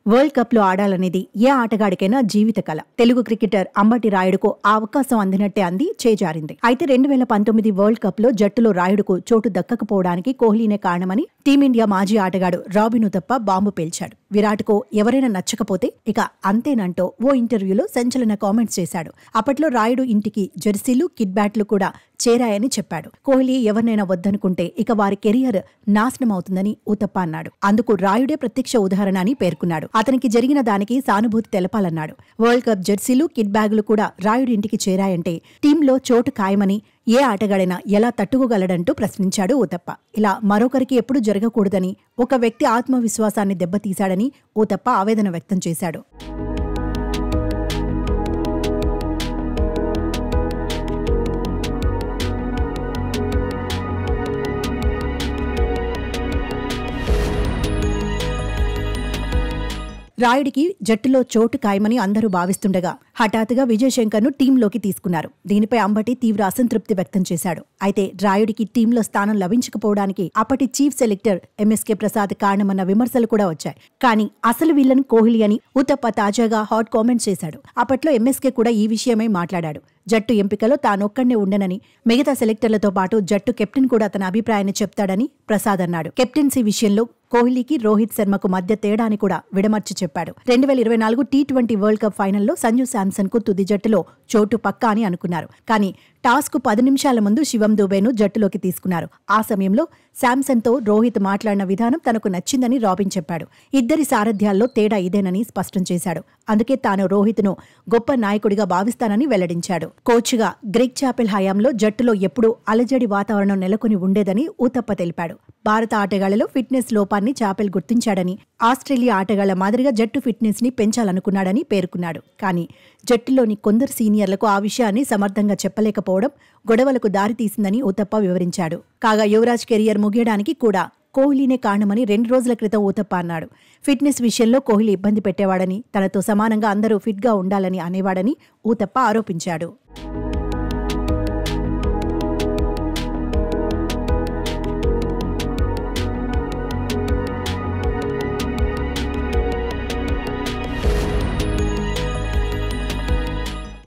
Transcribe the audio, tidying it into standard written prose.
World cup లో ఆడాలనేది ఏ ఆటగాడికైనా జీవిత కల. Telugu cricketer Ambati రాయుడుకు ఆ అవకాశం అందినట్టే అంది చేజారింది. అయితే 2019 వరల్డ్ కప్ లో జట్టులో రాయుడుకు చోటు దక్కకపోవడానికి కోహ్లీనే కారణమని టీమిండియా మాజీ ఆటగాడు రాబిన్ ఉతప్ప బాంబు పేల్చాడు. విరాట్కు ఎవరైనా నచ్చకపోతే ఇక అంతేనంటూ ఓ ఇంటర్వ్యూలో సంచలన కామెంట్స్ చేశాడు. అప్పట్లో రాయుడు ఇంటికి జెర్సీలు, కిట్ బ్యాట్లు కూడా చేరాయని చెప్పాడు. కోహ్లీ ఎవరినైనా వద్దనుకుంటే ఇక వారి కెరియర్ నాశనం అవుతుందని ఉతప్ప అన్నాడు. అందుకు రాయుడే ప్రత్యక్ష ఉదాహరణ అని పేర్కొన్నాడు. అతనికి జరిగిన దానికి సానుభూతి తెలపాలన్నాడు. వరల్డ్ కప్ జెర్సీలు, కిట్ బ్యాగులు కూడా రాయుడు ఇంటికి చేరాయంటే టీంలో చోటు ఖాయమని ఏ ఆటగాడైనా ఎలా తట్టుకోగలడంటూ ప్రశ్నించాడు ఉతప్ప. ఇలా మరొకరికి ఎప్పుడూ జరగకూడదని, ఒక వ్యక్తి ఆత్మవిశ్వాసాన్ని దెబ్బతీశాడని ఉతప్ప ఆవేదన వ్యక్తం చేశాడు. రాయుడికి జట్టులో చోటు ఖాయమని అందరూ భావిస్తుండగా హఠాత్తుగా విజయ్ శంకర్ను టీంలోకి తీసుకున్నారు. దీనిపై అంబటి తీవ్ర అసంతృప్తి వ్యక్తం చేశాడు. అయితే రాయుడికి టీంలో స్థానం లభించకపోవడానికి అప్పటి చీఫ్ సెలెక్టర్ ఎంఎస్కే ప్రసాద్ కారణమన్న విమర్శలు కూడా వచ్చాయి. కానీ అసలు విలన్ కోహ్లీ అని ఉతప్ప తాజాగా హాట్ కామెంట్స్ చేశాడు. అప్పట్లో ఎంఎస్కే కూడా ఈ విషయమై మాట్లాడాడు. జట్టు ఎంపికలో తానొక్కడే ఉండనని, మిగతా సెలెక్టర్లతో పాటు జట్టు కెప్టెన్ కూడా తన అభిప్రాయాన్ని చెప్తాడని ప్రసాద్ అన్నాడు. కెప్టెన్సీ విషయంలో కోహ్లీకి రోహిత్ శర్మకు మధ్య తేడాని కూడా విడమర్చి చెప్పాడు. 2024 టీ20 వరల్డ్ కప్ ఫైనల్లో సంజు శాంసన్ కు తుది జట్టులో చోటు పక్కా అని అనుకున్నారు. కానీ టాస్ కు 10 నిమిషాల ముందు శివం దుబేను జట్టులోకి తీసుకున్నారు. ఆ సమయంలో శాంసన్ తో రోహిత్ మాట్లాడిన విధానం తనకు నచ్చిందని రాబిన్ చెప్పాడు. ఇద్దరి సారథ్యాల్లో తేడా ఇదేనని స్పష్టం చేశాడు. అందుకే తాను రోహిత్ ను గొప్ప నాయకుడిగా భావిస్తానని వెల్లడించాడు. కోచ్గా గ్రెగ్ చాపెల్ హయాంలో జట్టులో ఎప్పుడూ అలజడి వాతావరణం నెలకొని ఉండేదని ఊతప్ప తెలిపాడు. భారత ఆటగాళ్లలో ఫిట్నెస్ లోపాన్ని చాపెల్ గుర్తించాడని, ఆస్ట్రేలియా ఆటగాళ్ల మాదిరిగా జట్టు ఫిట్నెస్ ని పెంచాలనుకున్నాడని పేర్కొన్నాడు. కానీ జట్టులోని కొందరు సీనియర్లకు ఆ విషయాన్ని సమర్థంగా చెప్పలేకపోవడం గొడవలకు దారితీసిందని ఊతప్ప వివరించాడు. కాగా యువరాజ్ కెరియర్ ముగియడానికి కూడా కోహ్లీనే కారణమని 2 రోజుల క్రితం ఊతప్ప అన్నాడు. ఫిట్నెస్ విషయంలో కోహ్లీ ఇబ్బంది పెట్టేవాడని, తనతో సమానంగా అందరూ ఫిట్గా ఉండాలని అనేవాడని ఊతప్ప ఆరోపించాడు.